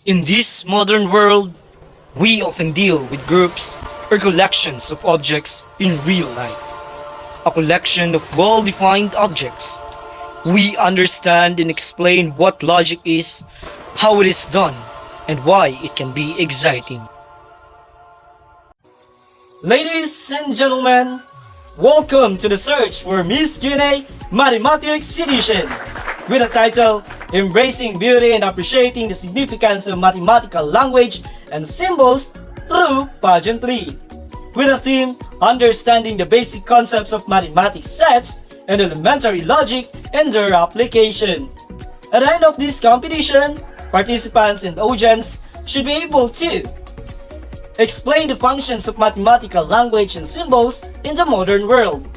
In this modern world, we often deal with groups or collections of objects in real life. A collection of well-defined objects. We understand and explain what logic is, how it is done, and why it can be exciting. Ladies and gentlemen, welcome to the search for Miss Q&A Mathematics Edition with the title Embracing Beauty and Appreciating the Significance of Mathematical Language and Symbols Through Pageantry, with the theme Understanding the Basic Concepts of Mathematics Sets and Elementary Logic and Their Application. At the end of this competition, participants and audience should be able to explain the functions of mathematical language and symbols in the modern world,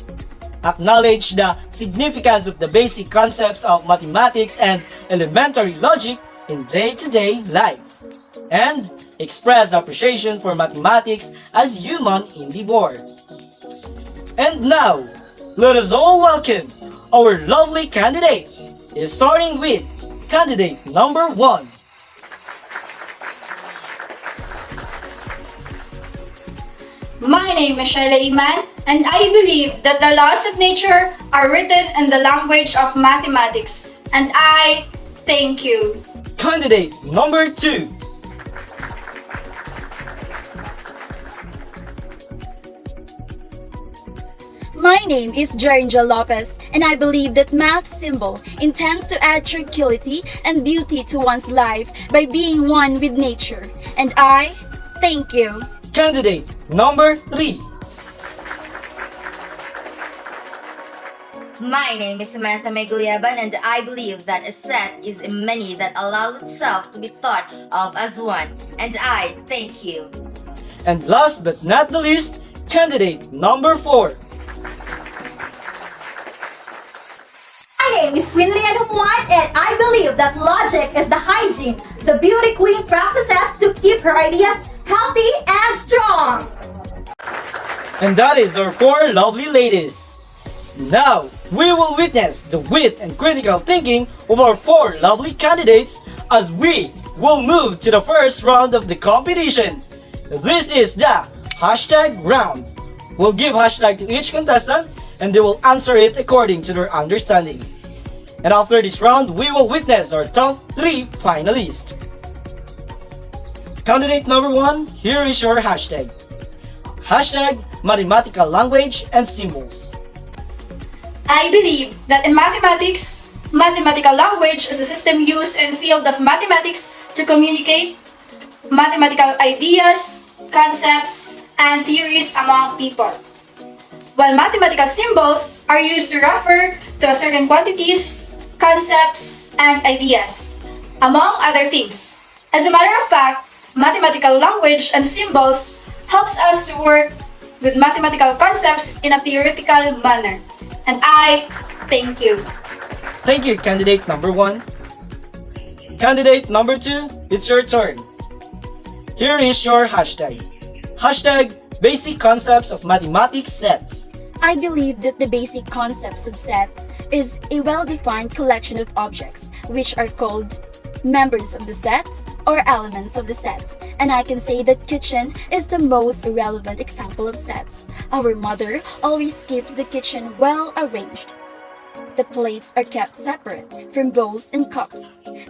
acknowledge the significance of the basic concepts of mathematics and elementary logic in day-to-day life, and express appreciation for mathematics as human endeavor. And now, let us all welcome our lovely candidates, starting with candidate number 1. My name is Shaila Iman, and I believe that the laws of nature are written in the language of mathematics. And I thank you. Candidate number 2. My name is Jerinja Lopez, and I believe that math symbol intends to add tranquility and beauty to one's life by being one with nature. And I thank you. Candidate number 3. My name is Samantha Meguliaban, and I believe that a set is a many that allows itself to be thought of as one. And I thank you. And last but not the least, candidate number 4. My name is Queen Rian Humuan, and I believe that logic is the hygiene the beauty queen practices to keep her ideas healthy and strong. And that is our 4 lovely ladies. Now, we will witness the wit and critical thinking of our 4 lovely candidates as we will move to the first round of the competition. This is the hashtag round. We'll give hashtag to each contestant and they will answer it according to their understanding. And after this round, we will witness our top 3 finalists. Candidate number 1, here is your hashtag. Hashtag mathematical language and symbols. I believe that in mathematics, mathematical language is a system used in field of mathematics to communicate mathematical ideas, concepts, and theories among people. While mathematical symbols are used to refer to certain quantities, concepts, and ideas, among other things. As a matter of fact, mathematical language and symbols helps us to work with mathematical concepts in a theoretical manner. And I thank you. Thank you, candidate number 1. Candidate number 2, it's your turn. Here is your hashtag. Hashtag basic concepts of mathematics sets. I believe that the basic concepts of set is a well-defined collection of objects which are called members of the set or elements of the set. And I can say that kitchen is the most relevant example of sets. Our mother always keeps the kitchen well arranged. The plates are kept separate from bowls and cups.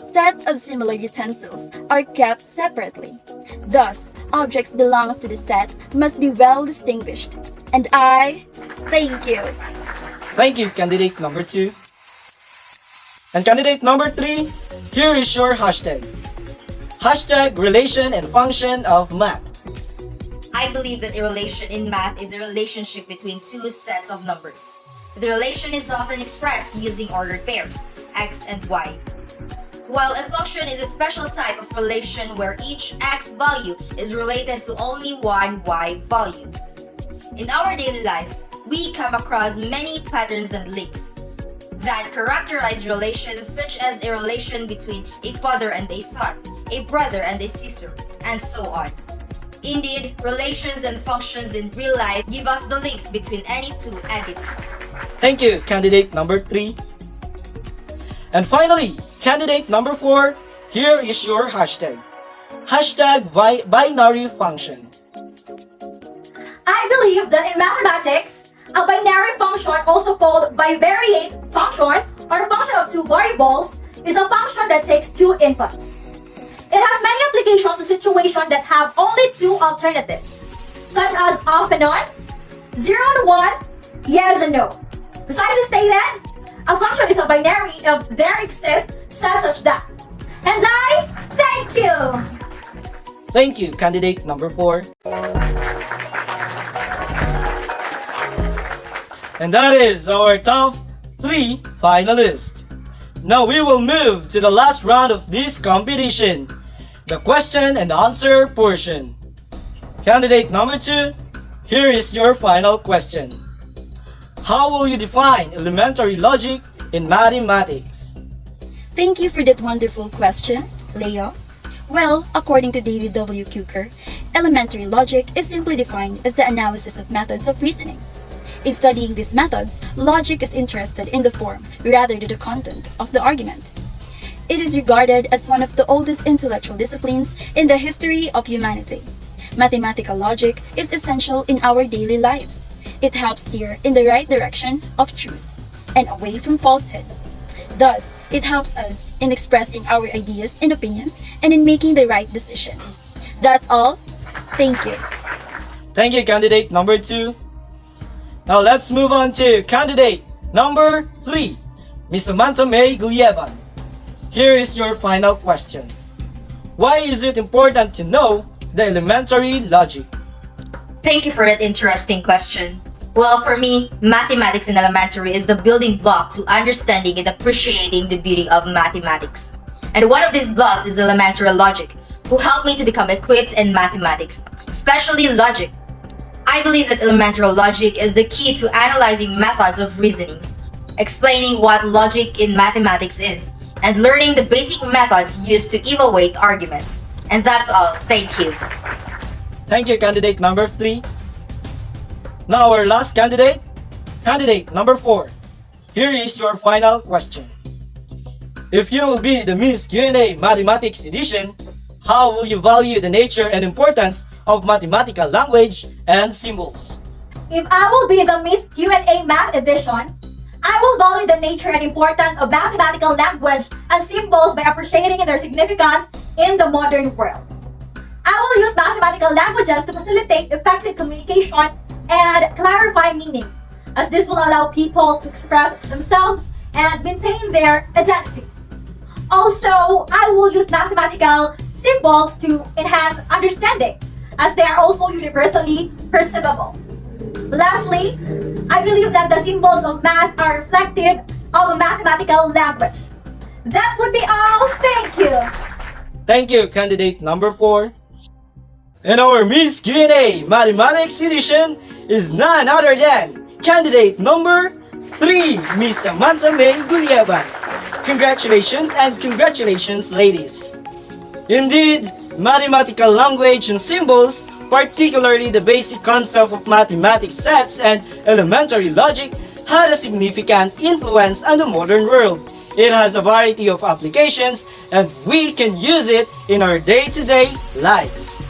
Sets of similar utensils are kept separately. Thus, objects belongs to the set must be well distinguished. And I thank you. Thank you, candidate number 2. And candidate number 3, here is your hashtag. Hashtag relation and function of math. I believe that a relation in math is the relationship between two sets of numbers. The relation is often expressed using ordered pairs, x and y. While a function is a special type of relation where each x value is related to only one y value. In our daily life, we come across many patterns and links that characterize relations, such as a relation between a father and a son, a brother and a sister, and so on. Indeed, relations and functions in real life give us the links between any two entities. Thank you, candidate number 3. And finally, candidate number 4, here is your hashtag. Hashtag binary function. I believe that in mathematics, a binary function, also called bivariate function, or a function of two variables, is a function that takes two inputs. It has many applications to situations that have only two alternatives, such as off and on, 0 and 1, yes and no. Precisely stated, a function is a binary if there exists such that. And I thank you! Thank you, candidate number 4. And that is our top 3 finalists. Now we will move to the last round of this competition, the question and answer portion. Candidate number 2, here is your final question. How will you define elementary logic in mathematics? Thank you for that wonderful question, Leo. Well, according to David W. Kuker, elementary logic is simply defined as the analysis of methods of reasoning. In studying these methods, logic is interested in the form rather than the content of the argument. It is regarded as one of the oldest intellectual disciplines in the history of humanity. Mathematical logic is essential in our daily lives. It helps steer in the right direction of truth and away from falsehood. Thus, it helps us in expressing our ideas and opinions and in making the right decisions. That's all. Thank you. Thank you, candidate number 2. Now let's move on to candidate number 3, Ms. Samantha May Gulyeban. Here is your final question. Why is it important to know the elementary logic? Thank you for that interesting question. Well, for me, mathematics in elementary is the building block to understanding and appreciating the beauty of mathematics. And one of these blocks is elementary logic, who helped me to become equipped in mathematics, especially logic. I believe that elementary logic is the key to analyzing methods of reasoning, explaining what logic in mathematics is, and learning the basic methods used to evaluate arguments. And that's all. Thank you. Thank you, candidate number 3. Now our last candidate, candidate number 4. Here is your final question. If you will be the Miss Q&A Mathematics Edition, how will you value the nature and importance of mathematical language and symbols? If I will be the Miss Q&A Math Edition, I will value the nature and importance of mathematical language and symbols by appreciating their significance in the modern world. I will use mathematical languages to facilitate effective communication and clarify meaning, as this will allow people to express themselves and maintain their identity. Also, I will use mathematical symbols to enhance understanding, as they are also universally perceivable. Lastly, I believe that the symbols of math are reflective of a mathematical language. That would be all. Thank you. Thank you, candidate number 4. And our Miss Q&A Mathematics Edition is none other than candidate number 3, Miss Samantha May Gulyeban. Congratulations and congratulations, ladies. Indeed, mathematical language and symbols, particularly the basic concept of mathematics sets and elementary logic, had a significant influence on the modern world. It has a variety of applications and we can use it in our day-to-day lives.